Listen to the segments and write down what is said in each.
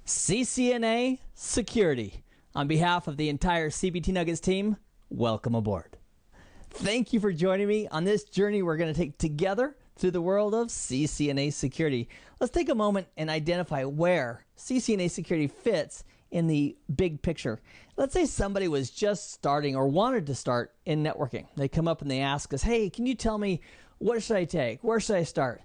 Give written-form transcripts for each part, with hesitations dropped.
CCNA Security. On behalf of the entire CBT Nuggets team, welcome aboard. Thank you for joining me on this journey we're going to take together through the world of CCNA Security. Let's take a moment and identify where CCNA Security fits in the big picture. Let's say somebody was just starting or wanted to start in networking. They come up and they ask us, hey, can you tell me what should I take? Where should I start?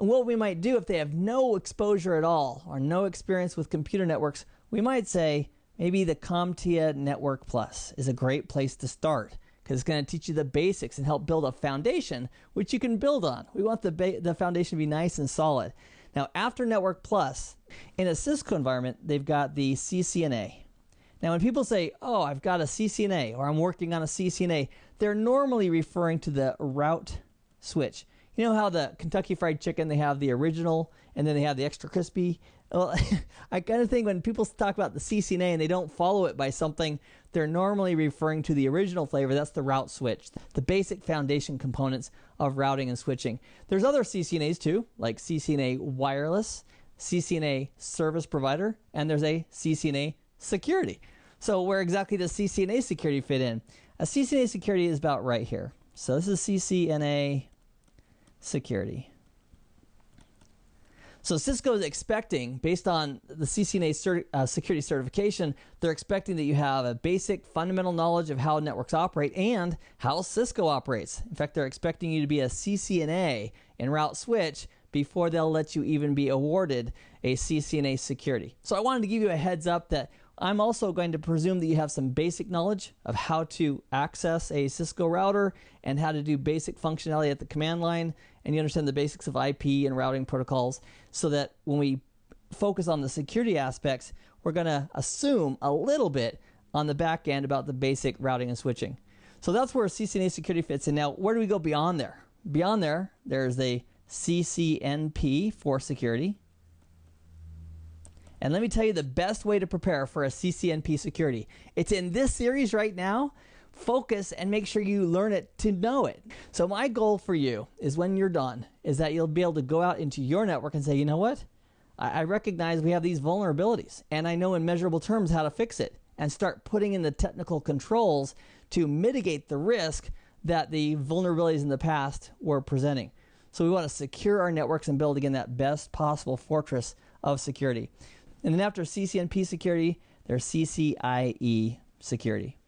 And what we might do if they have no exposure at all or no experience with computer networks, we might say maybe the CompTIA Network Plus is a great place to start because it's going to teach you the basics and help build a foundation which you can build on. We want the foundation to be nice and solid. Now, after Network Plus, in a Cisco environment, they've got the CCNA. Now, when people say, oh, I've got a CCNA or I'm working on a CCNA, they're normally referring to the route switch. You know how the Kentucky Fried Chicken, they have the original and then they have the extra crispy? Well, I kind of think when people talk about the CCNA and they don't follow it by something, they're normally referring to the original flavor. That's the route switch, the basic foundation components of routing and switching. There's other CCNAs too, like CCNA Wireless, CCNA Service Provider, and there's a CCNA Security. So where exactly does CCNA Security fit in? A CCNA Security is about right here. So this is CCNA Security. So Cisco is expecting, based on the CCNA security certification, they're expecting that you have a basic fundamental knowledge of how networks operate and how Cisco operates. In fact, they're expecting you to be a CCNA in route switch before they'll let you even be awarded a CCNA security. So I wanted to give you a heads up that I'm also going to presume that you have some basic knowledge of how to access a Cisco router and how to do basic functionality at the command line, and you understand the basics of IP and routing protocols, so that when we focus on the security aspects, we're going to assume a little bit on the back end about the basic routing and switching. So that's where CCNA security fits in. Now, where do we go beyond there? Beyond there, there's a CCNP for security. And let me tell you the best way to prepare for a CCNP security. It's in this series right now. Focus and make sure you learn it to know it. So my goal for you is when you're done, is that you'll be able to go out into your network and say, you know what? I recognize we have these vulnerabilities and I know in measurable terms how to fix it, and start putting in the technical controls to mitigate the risk that the vulnerabilities in the past were presenting. So we want to secure our networks and build, again, that best possible fortress of security. And then after CCNP security, there's CCIE security,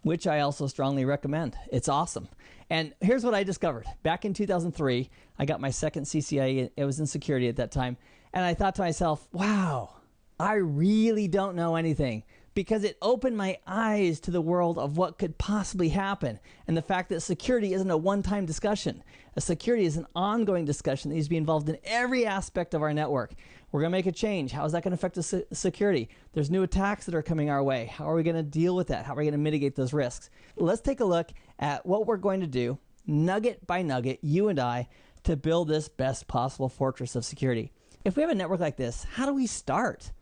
which I also strongly recommend. It's awesome. And here's what I discovered. Back in 2003, I got my second CCIE. It was in security at that time. And I thought to myself, wow, I really don't know anything, because it opened my eyes to the world of what could possibly happen, and the fact that security isn't a one-time discussion. Security is an ongoing discussion that needs to be involved in every aspect of our network. We're going to make a change. How is that going to affect the security? There's new attacks that are coming our way. How are we going to deal with that? How are we going to mitigate those risks? Let's take a look at what we're going to do, nugget by nugget, you and I, to build this best possible fortress of security. If we have a network like this, how do we start?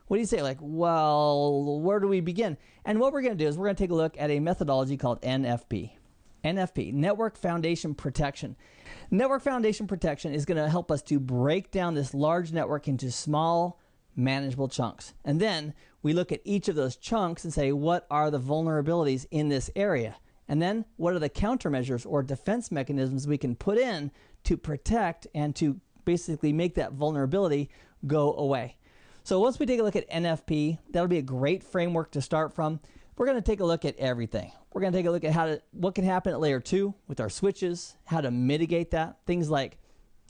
What do you say? Like, well, where do we begin? And what we're going to do is we're going to take a look at a methodology called NFP. NFP, Network Foundation Protection. Network Foundation Protection is going to help us to break down this large network into small, manageable chunks. And then we look at each of those chunks and say, what are the vulnerabilities in this area? And then what are the countermeasures or defense mechanisms we can put in to protect and to basically make that vulnerability go away? So once we take a look at NFP, that'll be a great framework to start from. We're going to take a look at everything. We're going to take a look at what can happen at layer 2 with our switches, how to mitigate that, things like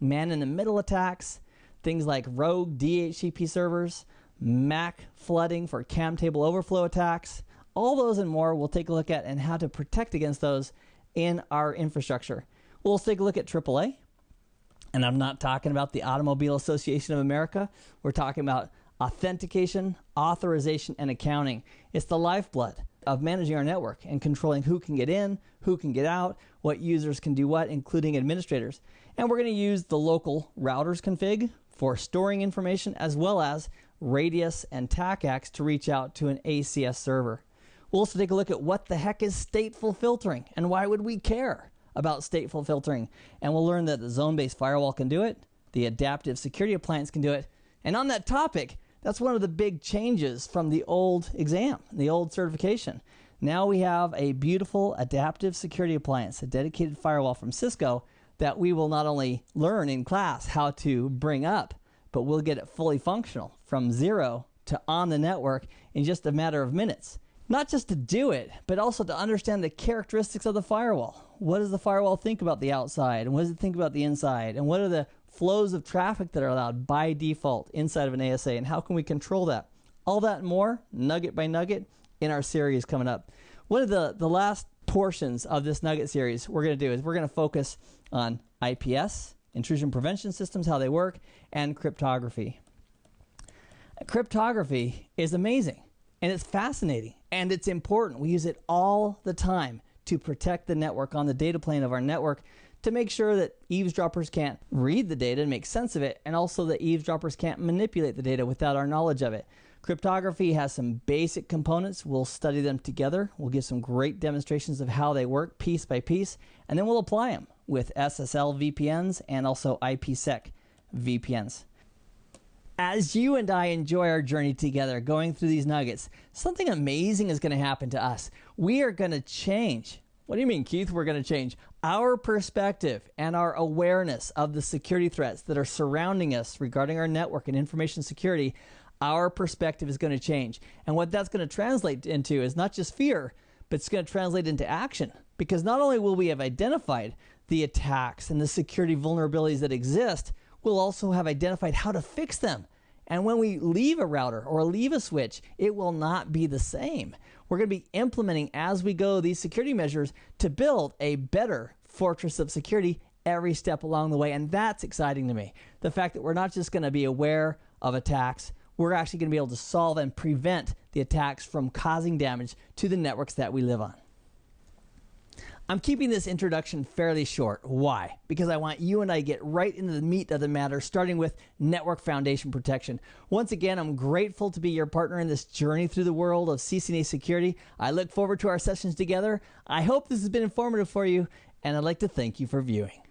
man-in-the-middle attacks, things like rogue DHCP servers, MAC flooding for CAM table overflow attacks. All those and more we'll take a look at, and how to protect against those in our infrastructure. We'll take a look at AAA. And I'm not talking about the Automobile Association of America. We're talking about authentication, authorization, and accounting. It's the lifeblood of managing our network and controlling who can get in, who can get out, what users can do what, including administrators. And we're going to use the local routers config for storing information, as well as radius and TACACS to reach out to an ACS server. We'll also take a look at what the heck is stateful filtering and why would we care about stateful filtering. And we'll learn that the zone-based firewall can do it, the adaptive security appliance can do it, And on that topic, that's one of the big changes from the old exam, the old certification. Now we have a beautiful adaptive security appliance, a dedicated firewall from Cisco that we will not only learn in class how to bring up, but we'll get it fully functional from zero to on the network in just a matter of minutes. Not just to do it, but also to understand the characteristics of the firewall. What does the firewall think about the outside? And what does it think about the inside? And what are the flows of traffic that are allowed by default inside of an ASA? And how can we control that? All that and more, nugget by nugget, in our series coming up. One of the last portions of this nugget series we're going to do is we're going to focus on IPS, intrusion prevention systems, how they work, and cryptography. Cryptography is amazing, and it's fascinating, and it's important. We use it all the time to protect the network on the data plane of our network, to make sure that eavesdroppers can't read the data and make sense of it, and also that eavesdroppers can't manipulate the data without our knowledge of it. Cryptography has some basic components. We'll study them together. We'll give some great demonstrations of how they work piece by piece, and then we'll apply them with SSL VPNs and also IPsec VPNs. As you and I enjoy our journey together going through these nuggets, something amazing is going to happen to us. We are going to change. What do you mean, Keith? We're going to change our perspective and our awareness of the security threats that are surrounding us regarding our network and information security. Our perspective is going to change. And what that's going to translate into is not just fear, but it's going to translate into action. Because not only will we have identified the attacks and the security vulnerabilities that exist, we'll also have identified how to fix them. And when we leave a router or leave a switch, it will not be the same. We're going to be implementing as we go these security measures to build a better fortress of security every step along the way. And that's exciting to me. The fact that we're not just going to be aware of attacks, we're actually going to be able to solve and prevent the attacks from causing damage to the networks that we live on. I'm keeping this introduction fairly short. Why? Because I want you and I to get right into the meat of the matter, starting with network foundation protection. Once again, I'm grateful to be your partner in this journey through the world of CCNA security. I look forward to our sessions together. I hope this has been informative for you, and I'd like to thank you for viewing.